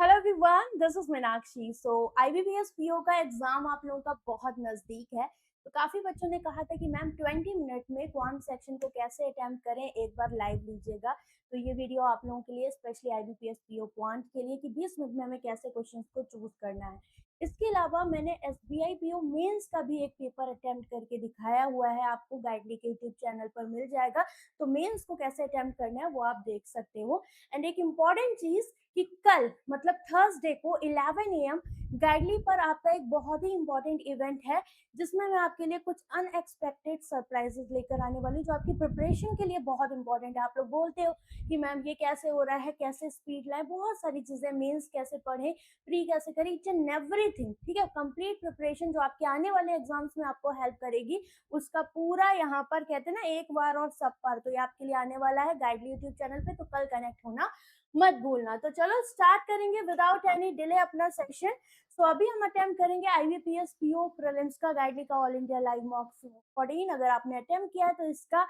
Hello everyone, this is Meenakshi. So IBPS PO का exam आप लोगों का बहुत नजदीक है। तो काफी बच्चों ने कहा था कि मैम 20 मिनट में क्वांट सेक्शन को कैसे अटेम्प्ट करें, एक बार लाइव लीजिएगा। तो ये वीडियो आप लोगों के लिए स्पेशली आईबीपीएस पीओ क्वांट के लिए कि 20 मिनट में हमें कैसे क्वेश्चंस को चूज करना है। इसके अलावा मैंने एसबीआई पीओ मेंस का भी एक पेपर अटेम्प्ट करके दिखाया हुआ है, आपको गाइडली के यूट्यूब चैनल पर मिल जाएगा। तो मेंस को कैसे अटेम्प्ट करना है वो आप देख सकते हो। एंड एक इम्पॉर्टेंट चीज कि कल मतलब थर्सडे को 11 AM गाइडली पर आपका एक बहुत ही इंपॉर्टेंट इवेंट है, जिसमें मैं आपके लिए कुछ अनएक्सपेक्टेड सरप्राइजेस लेकर आने वाली हूँ, जो आपकी प्रिपरेशन के लिए बहुत इंपॉर्टेंट है। आप लोग बोलते हो कि मैम ये कैसे हो रहा है, कैसे स्पीड लाए, बहुत सारी चीजें, मेंस कैसे पढ़े, प्री कैसे करें, ईच एंड एवरीथिंग। ठीक है, कंप्लीट प्रिपरेशन जो आपके आने वाले एग्जाम्स में आपको हेल्प करेगी, उसका पूरा यहाँ पर कहते हैं ना, एक बार और सब पर। तो ये आपके लिए आने वाला है गाइडली यूट्यूब चैनल पे, तो कल कनेक्ट होना मत भूलना। तो चलो स्टार्ट करेंगे विदाउट एनी डिले अपना सेशन। सो अभी हम अटेम्प्ट करेंगे आईबीपीएस पीओ प्रीलिम्स का गाइडली का ऑल इंडिया लाइव मॉक 14। अगर आपने अटेम्प्ट किया है तो इसका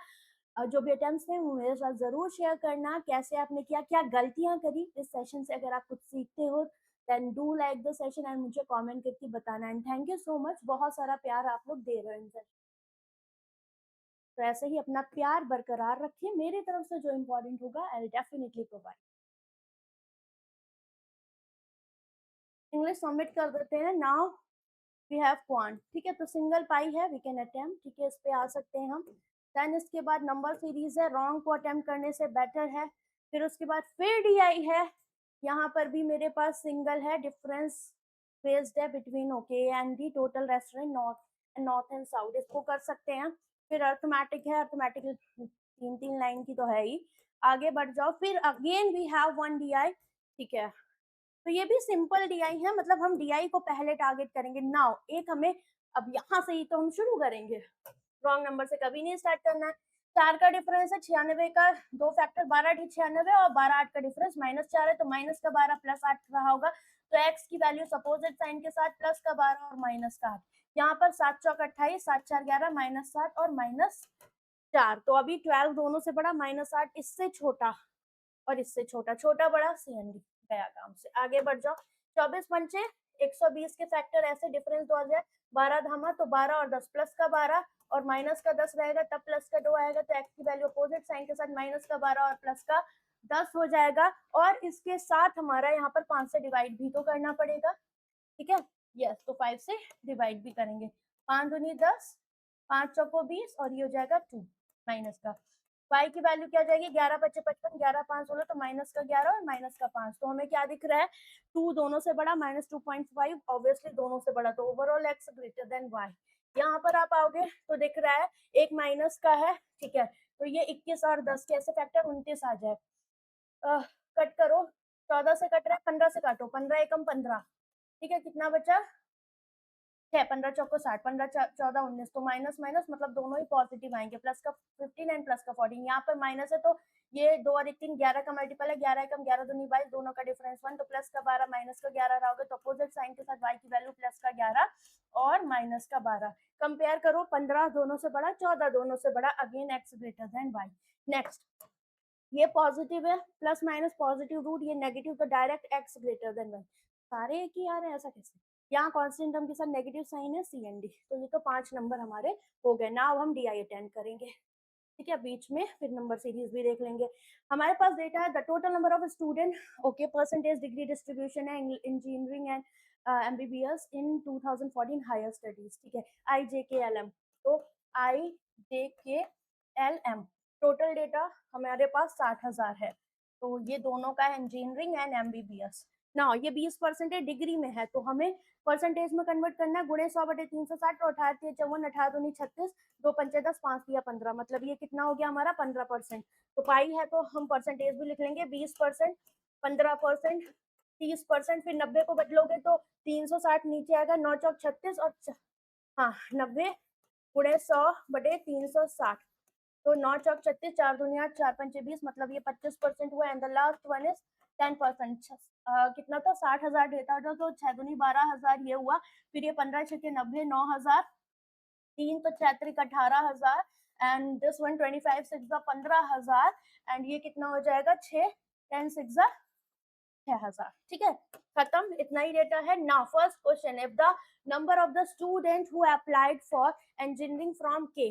जो भी अटेम्प्ट है वो मेरे साथ जरूर शेयर करना, कैसे आपने किया, क्या गलतियां करी इस सेशन से। अगर आप कुछ सीखते हो then do like the session and मुझे कमेंट करके बताना। And thank you so much, बहुत सारा प्यार आप लोग दे रहे हो इन सेशन। तो ऐसे ही अपना प्यार बरकरार रखिए, मेरी तरफ से जो इम्पोर्टेंट होगा I will definitely provide. English submit कर देते हैं। Now we have quant. ठीक है, तो सिंगल पाई है, वी कैन अटेम्प्ट। ठीक है, इस पे आ सकते हैं हम। देन इसके बाद नंबर सीरीज है, रॉन्ग को अटेम्प्ट करने से बेटर है। फिर उसके बाद फिर डीआई है, यहाँ पर भी मेरे पास सिंगल है, डिफरेंस बेस्ड है between okay and the total restaurant north and south, इसको कर सकते हैं। फिर अर्थमेटिक है, अर्थमेटिक तीन तीन लाइन की तो है ही। आगे बढ़ जाओ, फिर again we have one DI. ठीक है, तो ये भी सिंपल डीआई है, मतलब हम डीआई को पहले टारगेट करेंगे। नाउ एक हमें अब यहाँ से ही तो हम शुरू करेंगे, रॉन्ग नंबर से कभी नहीं स्टार्ट करना है। 4 का डिफरेंस है, 96 का 2 फैक्टर 12 8 96 और 12 8 का डिफरेंस -4 है, तो माइनस का 12 प्लस 8 रहा होगा। तो एक्स की वैल्यू सपोजिट साइन के साथ प्लस का 12 और माइनस का 8। यहाँ पर 7 चौक 28, 7 4 11, -7 और -4। तो अभी 12 दोनों से बड़ा, -8 इससे छोटा और इससे छोटा, छोटा बड़ा सीएनडी गया काम से। आगे बढ़ जाओ, 24 पंचे 120 के फैक्टर ऐसे डिफरेंस दो आ जाए, 12 धामा तो 12 और 10 प्लस का 12 और माइनस का 10 रहेगा, तब प्लस का 2 आएगा। तो एक्स की वैल्यू अपोजिट साइन के साथ माइनस का 12 और प्लस का 10 हो जाएगा। और इसके साथ हमारा यहाँ पर 5 से डिवाइड भी तो करना पड़ेगा। ठीक है, यस, तो 5 से डिवाइड भी करेंगे। 5 दूनी 10, 5 चौको 20 और ये हो जाएगा 2 माइनस का। y की वैल्यू क्या जाएगी, 11 बच्चे 55, 11 5 16, तो माइनस का 11 और माइनस का 5। तो हमें क्या दिख रहा है, 2 दोनों से बड़ा, -2.5 ऑब्वियसली दोनों से बड़ा, तो overall x greater than y। यहाँ पर आप आओगे तो दिख रहा है एक माइनस का है। ठीक है, तो ये 21 और 10 के ऐसे फैक्टर 29 आ जाए। कट करो, 14 से कट रहा है, 15 से काटो, 15 एकम 15। ठीक है, कितना बचा, 6, 15 चौको 60, 15 14 19, तो माइनस माइनस मतलब दोनों ही पॉजिटिव आएंगे, प्लस का 15 एंड प्लस का 14। यहाँ पर माइनस है तो ये 2 और 1 3, 11 का मल्टीपल है, 11 एकम 11 दूनी 22, दोनों का डिफरेंस 1, तो प्लस का 12 माइनस का 11 रहोगे, तो अपोजिट साइन के साथ y की वैल्यू प्लस का 11 और माइनस का 12। कंपेयर करो, 15 दोनों से बड़ा, 14 दोनों से बड़ा, again x greater than y। Next, ये पॉजिटिव है, प्लस माइनस पॉजिटिव रूट, ये नेगेटिव, तो direct x greater than y। सारे एक ही आ रहे हैं, ऐसा कैसे। यहाँ कांस्टेंट टर्म के साथ नेगेटिव साइन है, सी एन डी, तो ये तो 5 नंबर हमारे हो गए। नाउ हम डी आई अटेंड करेंगे। ठीक है, बीच में फिर नंबर सीरीज भी देख लेंगे। हमारे पास डेटा है the total number of student, okay, percentage degree distribution है engineering and MBBS in 2014 higher studies. ठीक है, आई जे के एल एम, तो आई जे K L M total data हमारे पास 60,000 है। तो ये दोनों का है, इंजीनियरिंग एंड एमबीबीएस। ना ये 20% डिग्री में है, तो हमें परसेंटेज में कन्वर्ट करना है, गुणे 100/360, 18 54, 18 दूनी 36, 2 पंचे 10, 5 दिया 15, मतलब ये कितना हो गया हमारा 15%। तो पाई है तो हम परसेंटेज भी लिख लेंगे, 20%, 15%, 30%, फिर 90 को बदलोगे तो 360 नीचे आएगा, 9 चौक 36 और हाँ 90 गुणे 100/360, तो 9 चौक 36, 4 दूनी 8, 4 पंचे 20, मतलब ये 25% हुआ। And the last one is 10%। कितना था, 60,000 डेटा था, तो 6 दूनी 12,000 ये हुआ। फिर ये 15 छके 90, 9,000, 3 तो 6 त्रिक 18,000 एंड दिस वन 25 6 15,000 एंड ये कितना हो जाएगा 6 10 6 6000, ठीक है, खत्म, इतना ही डेटा है। Now first question, if the number of the student who applied for engineering from के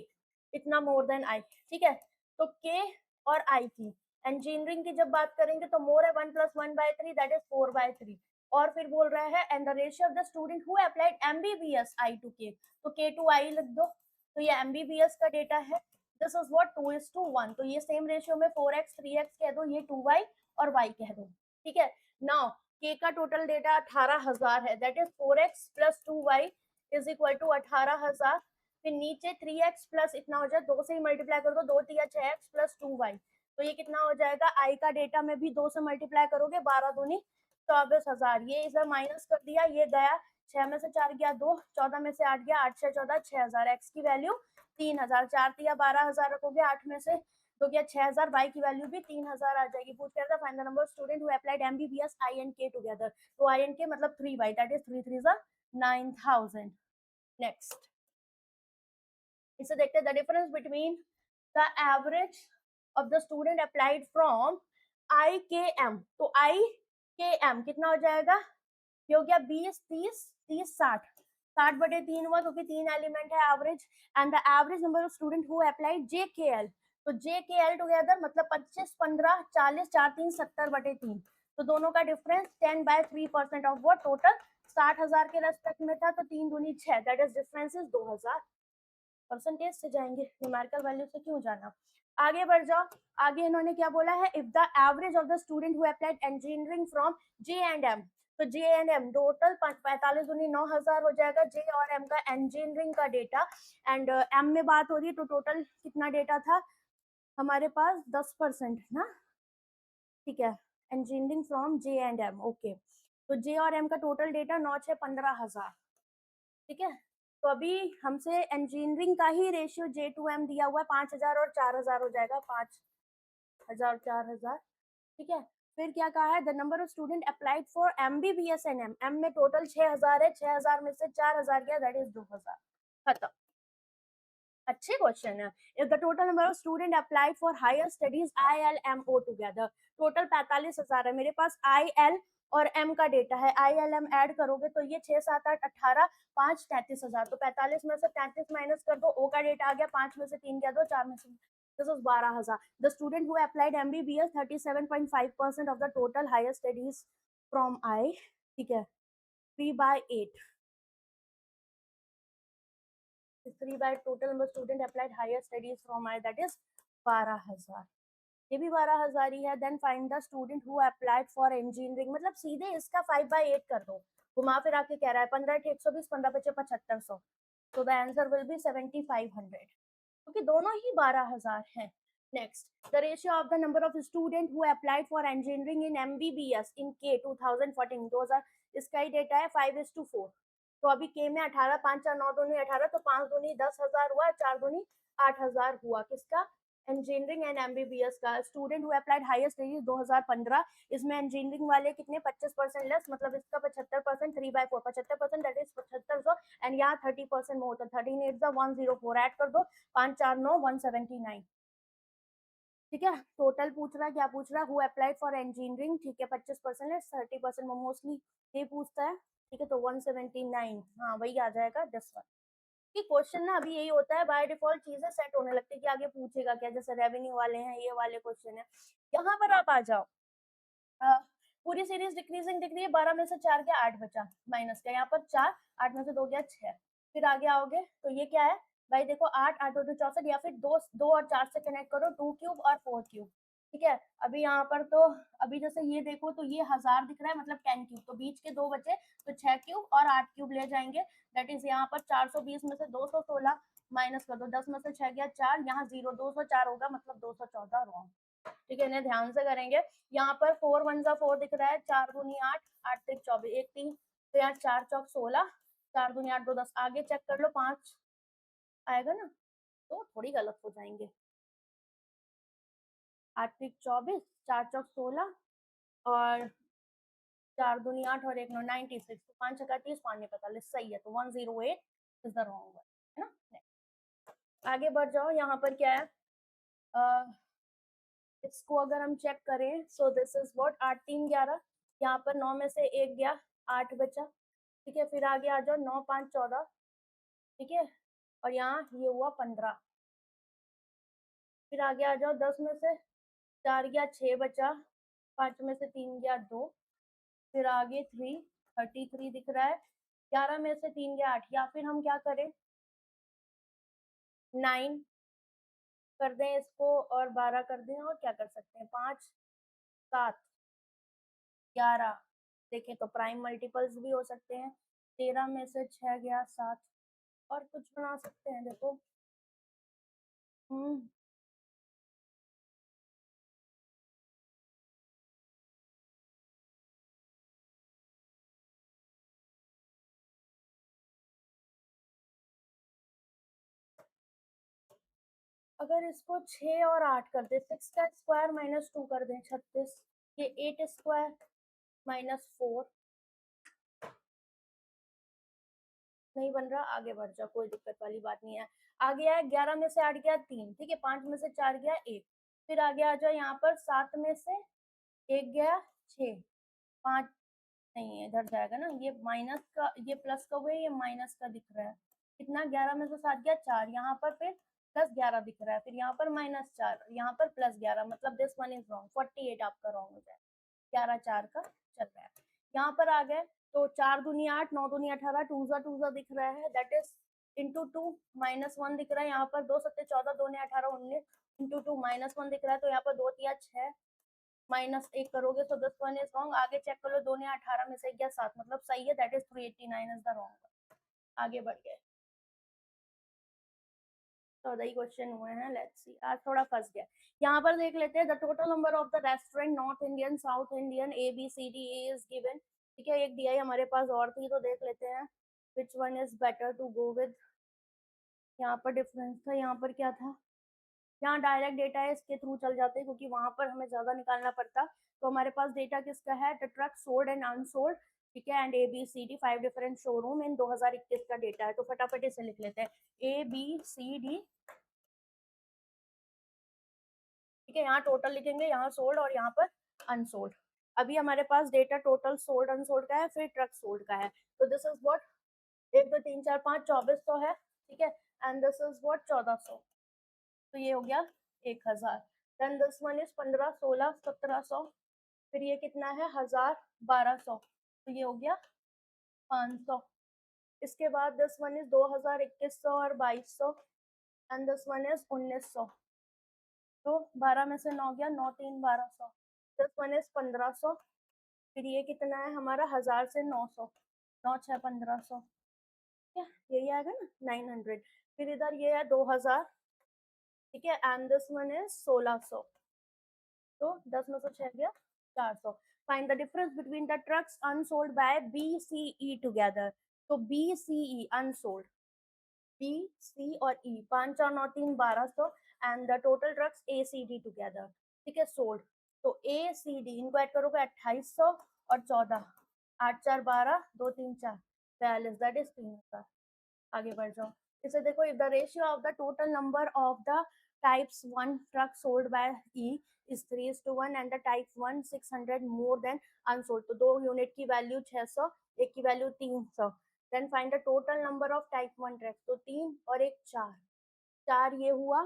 इतना मोर देन आई, ठीक है, तो के और आई की इंजीनियरिंग की जब बात करेंगे तो मोर है 1 + 1/3 दैट इज 4/3, और फिर बोल रहा है and the ratio of the student who applied MBBS I to K, तो के टू आई लिख दो, तो ये एमबीबीएस का डेटा है, दिस इज व्हाट 2:1, तो ये सेम रेशियो में 4x 3x कह दो, ये 2y और y कह दो, ठीक है। नाउ के का टोटल डेटा 18,000 है, that is 4x + 2y is equal to 18,000, फिर नीचे 3x प्लस इतना हो जाए, 2 से ही मल्टीप्लाई कर दो, 2 × 6x + 2y, तो ये कितना हो जाएगा, i का डेटा में भी 2 से मल्टीप्लाई करोगे, 12 दूनी 24,000, ये इधर माइनस कर दिया, ये गया 6 में से 4 गया 2, 14 में से 8 गया 8 6 14 6000, x की वैल्यू 3000, 4 दिया 12,000 रखोगे, 8 में से तो क्या 6000, y की वैल्यू भी 3000 आ जाएगी। पूछ रहा था find the number of student who applied MBBS I and के टुगेदर, तो आई एंड के मतलब 3y दैट इज 3 3 9000। नेक्स्ट इसे देखते हैं, the difference between the average of the student applied from I के एम, तो आई के एम कितना हो जाएगा, ये हो गया 20 30 30 60, 60/3 हुआ क्योंकि 3 एलिमेंट है average, and the average number of student who applied J K L, तो जे के एल टुगेदर मतलब 25 15 40 4 3 70/3, तो दोनों का डिफरेंस 10/3% ऑफ वो टोटल 60,000 के रेस्पेक्ट में था, तो 3 दूनी 6 that is difference is 2000। Percentage से जाएंगे, न्यूमेरिकल वैल्यू से क्यों जाना, आगे बढ़ जाओ। आगे इन्होंने क्या बोला है, if the average of the student who applied engineering from J and M, तो जे एंड एम टोटल 45 दूनी 9000 हो जाएगा, जे और एम का इंजीनियरिंग का डेटा, एंड एम में बात हो रही है तो टोटल कितना डेटा था हमारे पास 10% ना, ठीक है, engineering from J and M, okay, तो जे और एम का टोटल डेटा 9 6 15,000, ठीक है, तो अभी हमसे इंजीनियरिंग का ही रेशियो जे टू एम दिया हुआ है, 5,000 और 4,000 हो जाएगा, 5,000 4,000, ठीक है। फिर क्या कहा है, the number of student applied for MBBS and M, M में टोटल 6,000 है, 6,000 में से 4,000 गया दैट इज 2,000, खत्म। अच्छे क्वेश्चन है। If the total number of student applied for higher studies I L M O together, total 45,000 है मेरे पास, आई एल और एम का डेटा है, आई एल एम ऐड करोगे तो ये 6 7 8 18 5 33,000, तो 45 में से 33 माइनस कर दो, ओ का डेटा आ गया, 5 में से 3 क्या दो, 4 में से this is 12,000। The student who applied MBBS 37.5% of the total higher studies from I, ठीक है, 3/8, 3 by total number student applied higher studies from I, that is 12,000, ये भी 12,000 ही है। Then find the student who applied for engineering, मतलब सीधे इसका 5/8 कर दो, घुमा फिरा के कह रहा है 15 × 120 15 × 5 7500, तो द आंसर विल बी 7500, क्योंकि दोनों ही 12,000 है। Next, the ratio of the number of student who applied for engineering in MBBS इन के 2014, इसका ही डेटा है 5:4, तो अभी के में 18 5 4 9 दूनी 18, तो 5 दूनी 10,000 हुआ, 4 दूनी 8,000 हुआ, किसका, इंजीनियरिंग एंड एमबीबीएस का। Student who applied higher studies 2015, इसमें इंजीनियरिंग वाले कितने 25% लेस, मतलब इसका 75%, 3/4 75% दैट इज 7500, एंड यहाँ 30% मोर, तो 13 8 104 ऐड कर दो, 5 4 9 179, ठीक है। टोटल पूछ रहा है, क्या पूछ रहा है, हु अप्लाइड फॉर इंजीनियरिंग, ठीक है, 25% लेस 30% मोस्टली ये पूछता है, ठीक है, तो 179, हाँ वही आ जाएगा 10 कि क्वेश्चन ना अभी यही होता है, बाय डिफॉल्ट चीजें सेट होने लगती है कि आगे पूछेगा क्या, जैसे रेवेन्यू वाले हैं, ये वाले क्वेश्चन है। यहाँ पर आप आ जाओ, पूरी सीरीज डिक्रीजिंग दिख रही है, 12 में से 4 गया 8 बचा, माइनस का यहाँ पर 4, 8 में से 2 गया 6, फिर आगे आओगे तो ये क्या है भाई, देखो 8 8 2 64, या फिर 2 2 और 4 से कनेक्ट करो, 2 क्यूब और 4 क्यूब, ठीक है। अभी यहाँ पर तो अभी जैसे ये देखो तो ये 1000 दिख रहा है, मतलब 10 क्यूब, तो बीच के 2 बचे, तो 6 क्यूब और 8 क्यूब ले जाएंगे, दैट इज यहाँ पर 420 में से 216 माइनस कर दो, 10 में से 6 गया 4, यहाँ 0 204 होगा, मतलब 214 रॉन्ग, ठीक है, इन्हें ध्यान से करेंगे। यहाँ पर 4 1 4 दिख रहा है, 4 दूनी 8 8 3 24 1 3, तो यहाँ 4 चौक 16, 4 दूनी 8 2 10, आगे चेक कर लो 5 आएगा ना, तो थोड़ी गलत हो जाएंगे, 8 3 24 4 चौक 16 और 4 दूनी 8 और 1 9 96, तो 5 छक्का 30 5 45, सही है, तो 108 इज द रॉन्ग वन, है ना। आगे बढ़ जाओ, यहाँ पर क्या है, इसको अगर हम चेक करें, सो दिस इज व्हाट 8 3 11, यहाँ पर 9 में से 1 गया, 8 बचा, ठीक है। फिर आगे आ जाओ, 9 5 14, ठीक है। और यहाँ ये हुआ 15। फिर आगे आ जाओ, 10 में से 4 गया, 6 बचा, 5 में से 3 गया, 2। फिर आगे 3, 33 दिख रहा है। 11 में से 3 गया, 8। या फिर हम क्या करें, 9 कर दें इसको और 12 कर दें, और क्या कर सकते हैं, 5 7 11। देखें तो प्राइम मल्टीपल्स भी हो सकते हैं। 13 में से 6 गया, 7। और कुछ बना सकते हैं, देखो। हम्म अगर इसको 6 और 8 कर दे, 6 का स्क्वायर माइनस 2 कर दें, 36। ये 8 स्क्वायर माइनस 4। नहीं बन रहा, आगे बढ़ जाओ, कोई दिक्कत वाली बात नहीं है। आगे आया, 11 में से 8 गया, 3, ठीक है। 5 में से 4 गया, 1। फिर आगे आ जाओ, यहाँ पर 7 में से 1 गया, 6। 5 नहीं है, इधर जाएगा ना, ये माइनस का, ये प्लस का हुआ है, ये माइनस का दिख रहा है। कितना, 11 में से 7 गया, 4। यहाँ पर फिर प्लस 11 दिख रहा है, फिर यहाँ पर माइनस 4, यहाँ पर प्लस 11, मतलब दिस वन इज रॉन्ग, 48 आपका रॉन्ग हो जाए। 11 4 का चल रहा है। यहाँ पर आ गए तो 4 दूनी 8, 9 दूनी 18, टूजा दिख रहा है, दैट इज इंटू 2, माइनस 1 दिख रहा है। यहाँ पर 2 सत्ते 14, 2 ने 18, 19, इंटू 2 माइनस 1 दिख रहा है, तो यहाँ पर 2 तिया 6, माइनस 1 करोगे तो दिस वन इज रॉन्ग। आगे चेक कर लो, 2 ने 18 में से गया 7, मतलब सही है, that is 389 is the wrong. आगे बढ़ गए, 14 ही क्वेश्चन हुए हैं, लेट्स सी। आज थोड़ा फंस गया। यहाँ पर देख लेते हैं, the total number of the restaurant, North Indian, South Indian, A B C D A is given, ठीक है। एक डीआई हमारे पास और थी, तो देख लेते हैं which one is better to go with. यहाँ पर डिफरेंस था, यहाँ पर क्या था, यहाँ डायरेक्ट डेटा है, इसके थ्रू चल जाते हैं, क्योंकि वहां पर हमें ज्यादा निकालना पड़ता। तो हमारे पास डेटा किसका है, the truck sold and unsold, ठीक है, and A B C D 5 different showroom in 2021 का डेटा है। तो फटाफट इसे लिख लेते हैं, ए बी सी डी, ठीक है। यहाँ टोटल लिखेंगे, यहाँ सोल्ड और यहाँ पर अनसोल्ड। अभी हमारे पास डेटा टोटल सोल्ड अनसोल्ड का है, फिर ट्रक सोल्ड का है। तो दिस इज व्हाट, 1 2 3 4 5 2400 है, ठीक है। And this is what, 1400। तो ये हो गया 1000। Then this one is 15 16 1700। फिर ये कितना है, 1000 1200। तो ये हो गया 500। इसके बाद दिस वन इज 2000 2100 और 2200। And this one is 1900। तो 12 में से 9 गया, 9 3 1200। This one is 1500। फिर ये कितना है हमारा, 1000 से 900, 9 6 1500, ठीक है। यही आएगा ना, 900। फिर इधर ये है 2000, ठीक है। And this one is 1600। तो 10 में से 6 गया, 400। Find the difference between the trucks unsold by B C E together. तो B C E unsold, B C और ई, 5 और 9 3 1200, and the total trucks A C D together, ठीक है, sold. तो ए सी डी इनको ऐड करोगे, 2800 और 14, 8 4 12, 2 3 4 42, that is 3000। आगे बढ़ जाओ, इसे देखो, if the ratio of the total number of the types 1 truck sold by E is 3:1 and the type 1 600 more than unsold। तो 2 यूनिट की वैल्यू 600, एक की value 300। Then find the total number of type 1 trucks. तो 3 और एक 4, 4 ये हुआ,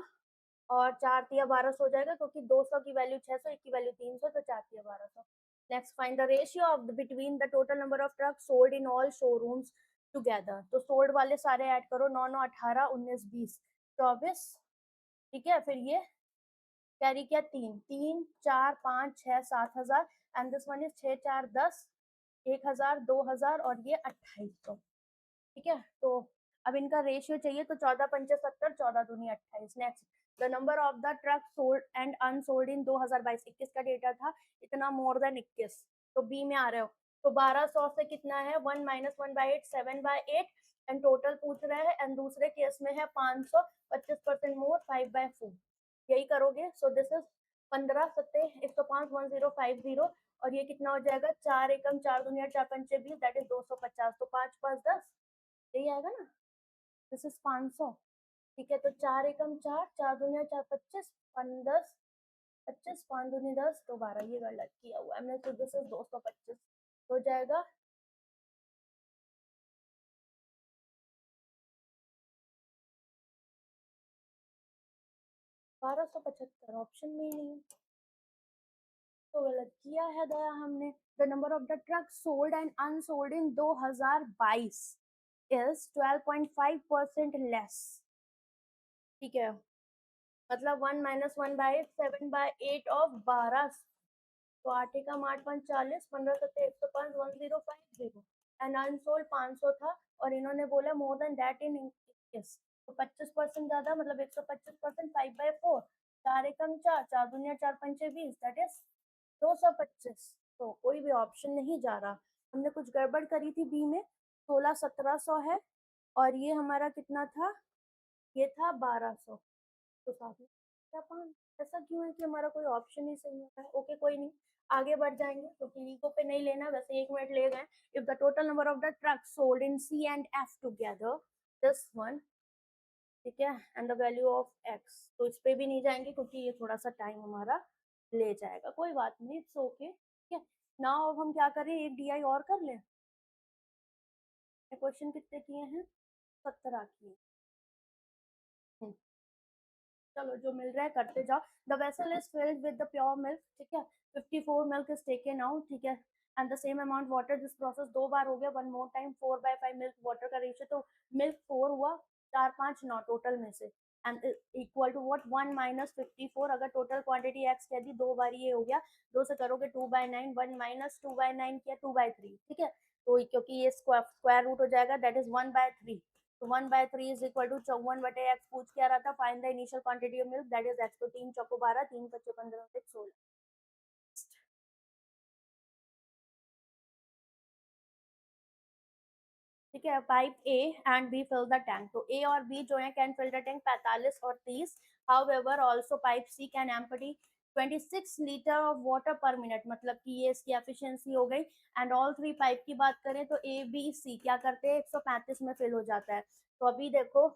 और 4 तिया 1200 हो जाएगा, क्योंकि 200 की वैल्यू 600, एक की वैल्यू 300, तो 4 तिया 1200। Next find the ratio of between the total number of truck sold in all showrooms together. तो सोल्ड वाले सारे ऐड करो, 9 9 18 19 20 24, ठीक है। फिर ये कैरी किया, 3 3 4 5 6 7000, एंड दिस वन इज 6 4 10, 1000 2000 और ये 2800, ठीक है। तो अब इनका रेशियो चाहिए, तो 14 पंचे 70, 14 दूनी 28। Next, the number of the truck sold and unsold in 2022 21 का डेटा था, इतना मोर देन 21, तो बी में आ रहे हो। तो 1200 से कितना है, 1 माइनस 1/8, 7/8, एंड टोटल पूछ रहा है, एंड दूसरे केस में है 500, 25% मोर, 5/4। यही करोगे, सो दिस इज 15 सत्ते 105 1050, और ये कितना हो जाएगा, 4 एकम 4 दुनिया 4 पंचे 20, दैट इज 250। तो 5 5 10, यही आएगा ना, दिस इज 500, ठीक है। तो 4 एकम 4 4 दुनिया 4 25 10 25 5 दूनी 10 तो 12, ये गलत किया हुआ है हमने, तो दिस इज 225 हो जाएगा। $1275 ऑप्शन में ही नहीं, तो गलत किया है दया हमने। The number of the truck sold and unsold in 2022 is 12.5% less. ठीक है, मतलब 1 - 1/8 7/8 ऑफ 12, तो 8 एकम 8 5 40, 15 सत्ते 105 1050 एंड अनसोल्ड 500 था, और इन्होंने बोला मोर देन दैट इन 21, तो 25% ज्यादा, मतलब 125%, 5/4, 4 एकम 4, 4 दूनिया 4 पंचे 20, दैट इज 225। तो कोई भी ऑप्शन नहीं जा रहा, हमने कुछ गड़बड़ करी थी बी में। 16 1700 है, और ये हमारा कितना था, ये था 1200, तो साथ में क्या ऐसा क्यों है कि हमारा कोई ऑप्शन ही सही होता है। ओके कोई नहीं, आगे बढ़ जाएंगे, क्योंकि ईगो पे नहीं लेना, वैसे 1 मिनट ले गए। If the total number of the truck sold in C and F together, this one, ठीक है, and the value of X, तो इस पे भी नहीं जाएंगे क्योंकि ये थोड़ा सा टाइम हमारा ले जाएगा, कोई बात नहीं, इट्स ओके। ठीक है, नाउ अब हम क्या करें, एक डीआई और कर लें। क्वेश्चन कितने किए हैं, 17 किए। चलो जो मिल रहा है करते जाओ। The vessel is filled with the pure milk, ठीक है, 54 मिल्क इज टेकन आउट, ठीक है, and the same amount water, this process 2 बार हो गया, 1 मोर टाइम, 4/5 मिल्क वाटर का रेशियो, तो मिल्क 4 हुआ, 4 5 9 टोटल में से, एंड इक्वल टू व्हाट, 1 - 54, अगर टोटल क्वांटिटी एक्स कह दी, 2 बार ये हो गया, 2 से करोगे 2/9, 1 - 2/9 किया 2/3, ठीक है, तो क्योंकि ये स्क्वायर रूट हो जाएगा, दैट इज 1/3, तो 1/3 इज इक्वल टू 54/x, पूछ क्या रहा था, find the initial quantity of milk, that is x, तो 3 चौको 12, 3 5 15 6 16। ठीक है, pipe A and B fill the tank, तो ए और बी जो है कैन फिल द टैंक 45 और 30, however also pipe C can empty 26 litre of water per minute, मतलब कि ये इसकी एफिशिएंसी हो गई। एंड ऑल 3 पाइप की बात करें तो ए बी सी क्या करते हैं, 135 में फिल हो जाता है। तो अभी देखो,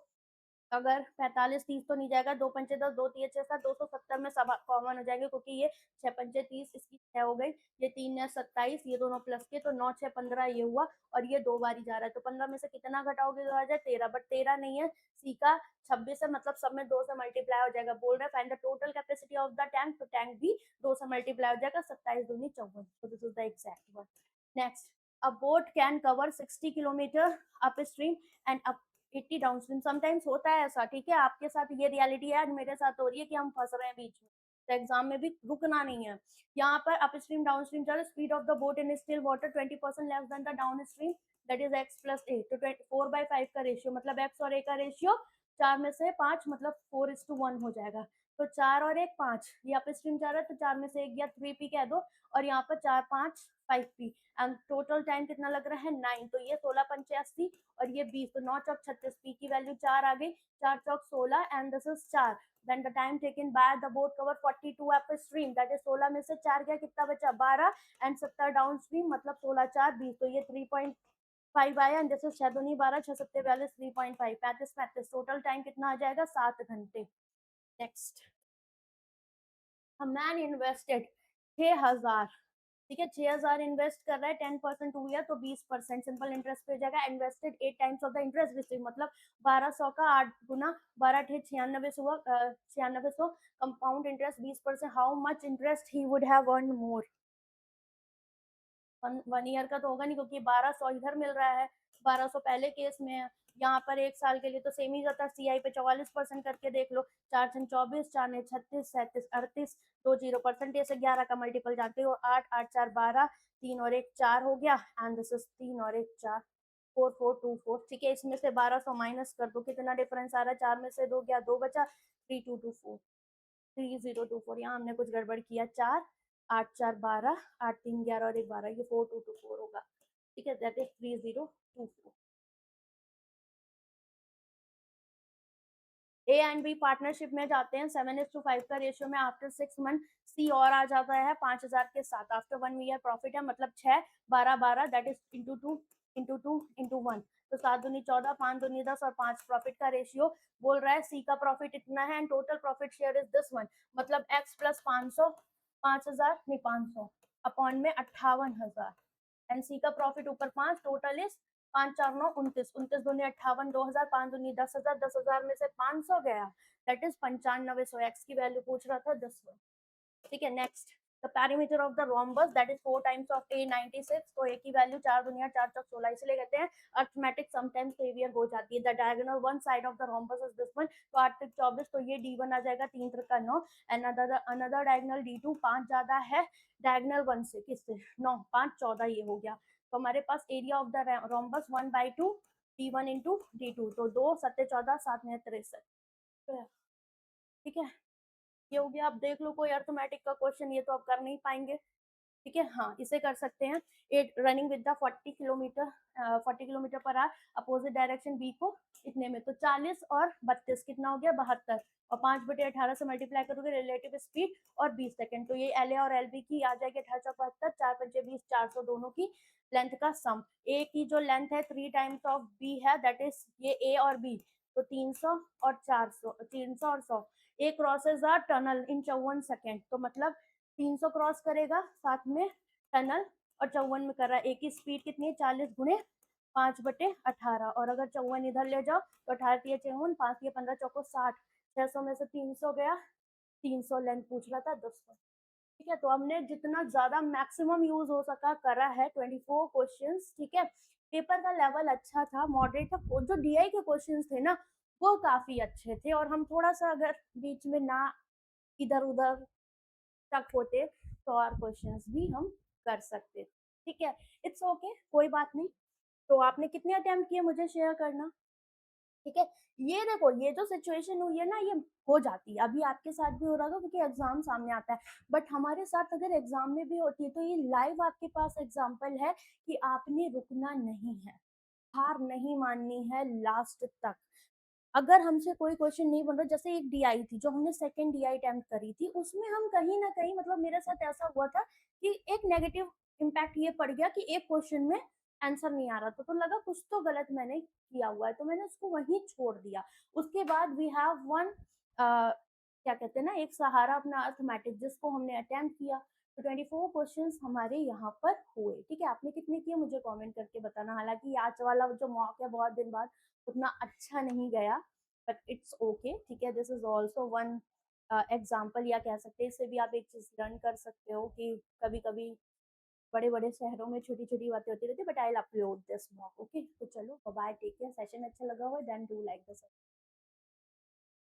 अगर 45 30 तो नहीं जाएगा, 2 पंचे 10, 2 3 6 7, 270 में सब कॉमन हो जाएंगे, क्योंकि ये 6 पंचे 30, इसकी 6 हो गई, ये 3 है 27, ये दोनों प्लस के, तो 9 6 15 ये हुआ, और ये 2 बार ही जा रहा है, तो 15 में से कितना घटाओगे तो आ जाए 13, बट 13 नहीं है, सी का 26 है, मतलब सब में 2 से मल्टीप्लाई हो जाएगा। बोल रहा है find the total capacity of the tank, तो टैंक भी 2 से मल्टीप्लाई हो जाएगा, 27 दूनी 54, so this is the exact one. Next, a boat can cover 60 kilometre upstream and up 80 downstream, sometimes होता है ऐसा, ठीक है, आपके साथ ये रियलिटी है, आज मेरे साथ हो रही है कि हम फंस रहे हैं बीच में, तो एग्जाम में भी रुकना नहीं है। यहाँ पर अपस्ट्रीम डाउनस्ट्रीम चलो, speed of the boat in still water 20% less than the downstream, that is X plus A, तो 4/5 का रेशियो, मतलब एक्स और ए का रेशियो 4 में से 5, मतलब 4:1 हो जाएगा, तो 4 और 1 5, ये अपस्ट्रीम जा रहा है, तो 4 में से 1 गया, 3p कह दो, और यहाँ पर 4 5 5p, एंड टोटल टाइम कितना लग रहा है 9, तो ये 16 पंचे 80, और ये 20, तो 9 चौक 36, पी की वैल्यू 4 आ गई, 4 चौक 16, and this is 4, then the time taken by the boat cover 42 upstream, that is 16 में से 4 गया, कितना बचा 12, एंड 70 डाउनस्ट्रीम, मतलब 16 4 20, तो ये 3.5 आया, एंड दिस इज 6 दूनी 12, 6 7 42, 3.5 35 35, टोटल टाइम कितना आ जाएगा 7 घंटे। नेक्स्ट, अ मैन इन्वेस्टेड 6000, ठीक है, 6000 इन्वेस्ट कर रहा है, 10% हुआ तो 20% सिंपल इंटरेस्ट पे हो जाएगा, invested 8 times of the interest receive, मतलब 1200 का 8 गुना 12 थे 96 हुआ, 9600 compound interest 20%, how much interest he would have earn more, 1 year का तो होगा नहीं, क्योंकि 1200 इधर मिल रहा है, 1200 पहले केस में है, यहाँ पर 1 साल के लिए तो सेम ही जाता है, सीआई पे 44% करके देख लो, 4 6 24, 4 9 36, 37 38, 2 0 परसेंटेज से 11 का मल्टीपल जानते हो, 8 8 4 12, 3 और 1 4 हो गया, एंड दिस इज 3 और 1 4, 4 4 2 4, ठीक है, इसमें से 1200 माइनस कर दो, कितना डिफरेंस आ रहा है, 4 में से 2 गया, 2 बचा, 3 2 2 4, 3024, यहाँ हमने कुछ गड़बड़ किया, 4 8 4 12, 8 3 11 और 1 12, ये 4224 होगा, ठीक है, that is 3024। A and B partnership में जाते हैं 7:5 का रेशियो में, आफ्टर 6 मंथ सी और आ जाता है 5000 के साथ, आफ्टर 1 ईयर प्रॉफिट है, मतलब 6 12 12, that is into 2 into 2 into 1, तो 7 दूनी 14, 5 दूनी 10 और 5 प्रॉफिट का रेशियो बोल रहा है सी का प्रॉफिट इतना है and total profit share is this one, मतलब x प्लस 500, 5000 नहीं 500 अपॉन में 58,000 एंड सी का प्रॉफिट ऊपर 5, टोटल इज 5 4 9 29, 29 दूनी 58, 2000, 5 दूनी 10,000, 10,000 में से 500 गया, दैट इज 9500, एक्स की वैल्यू पूछ रहा था 10। ठीक है, next the parameter of the rhombus that is 4 times of a 96, तो a की वैल्यू 4 दुनिया 4 चौक 16, इसलिए कहते हैं अर्थमेटिक समटाइम्स फेवियर हो जाती है। The diagonal one side of the rhombus is this one, तो 8 तक 24, तो ये d1 आ जाएगा, 3 तक का 9, एंड अनदर डायगोनल d2, 5 ज्यादा है डायगोनल 1 से, किससे 9, 5 14 ये हो गया, तो हमारे पास area of the rhombus 1/2 d1 into d2, तो 2 7 14 7 में 63। ठीक है, ये हो गया। आप देख लो कोई अर्थमेटिक का क्वेश्चन, ये तो आप कर नहीं पाएंगे। ठीक है, हाँ इसे कर सकते हैं। It running with the 40 kilometre per hour opposite direction B को इतने में, तो 40 और 32 कितना हो गया 72, और 5/18 से मल्टीप्लाई करोगे रिलेटिव स्पीड और 20 सेकंड, तो ये एल ए और एल बी की आ जाएगी 1875, 4 पंजे 20, 400 दोनों की लेंथ का सम। ए की जो लेंथ है 3 टाइम्स ऑफ बी है, दैट इज ये ए और बी, तो 300 और 400, 300 और 100, A crosses a tunnel in 54 second, तो मतलब 300 क्रॉस करेगा साथ में टनल और 54 में कर रहा है। ए की स्पीड कितनी है 40 गुणे 5/18, और अगर 54 इधर ले जाओ तो 18 3 54, 5 3 15 चौको 60, 600 में से 300 गया, 300 लेंथ पूछ रहा था 200। ठीक है, तो हमने जितना ज्यादा मैक्सिमम यूज हो सका करा है 24 क्वेश्चंस। ठीक है, पेपर का लेवल अच्छा था, मॉडरेट था, जो डीआई के क्वेश्चंस थे ना वो काफी अच्छे थे, और हम थोड़ा सा अगर बीच में ना इधर उधर तक होते तो और क्वेश्चंस भी हम कर सकते। ठीक है, इट्स ओके, कोई बात नहीं। तो आपने कितने अटेम्प्ट किए मुझे शेयर करना। ठीक है, ये देखो ये जो सिचुएशन हुई है ना ये हो जाती है, अभी आपके साथ भी हो रहा था क्योंकि एग्जाम सामने आता है, बट हमारे साथ अगर एग्जाम में भी होती है तो ये लाइव आपके पास एग्जाम्पल है कि आपने रुकना नहीं है, हार नहीं माननी है लास्ट तक। अगर हमसे कोई क्वेश्चन नहीं बन रहा, जैसे एक डीआई थी जो हमने सेकंड डीआई अटेम्प्ट करी थी, उसमें हम कहीं ना कहीं, मतलब मेरे साथ ऐसा हुआ था कि एक नेगेटिव इम्पैक्ट ये पड़ गया कि एक क्वेश्चन में आंसर नहीं आ रहा था, तो लगा कुछ तो गलत मैंने किया हुआ है, तो मैंने उसको वहीं छोड़ दिया। उसके बाद वी हैव वन क्या कहते हैं ना, एक सहारा अपना अर्थमेटिक जिसको हमने अटेम्प्ट किया, तो 24 क्वेश्चंस हमारे यहाँ पर हुए। ठीक है, आपने कितने किए मुझे कमेंट करके बताना, हालांकि आज वाला जो मॉक है बहुत दिन बाद उतना अच्छा नहीं गया, बट इट्स ओके। ठीक है, this is also one example, या कह सकते हैं इससे भी आप एक चीज लर्न कर सकते हो कि कभी कभी बड़े बड़े शहरों में छोटी छोटी बातें होती रहती है, but I upload this mock. Okay, तो चलो बाय, टेक केयर, सेशन अच्छा लगा हो देन डू लाइक दिस।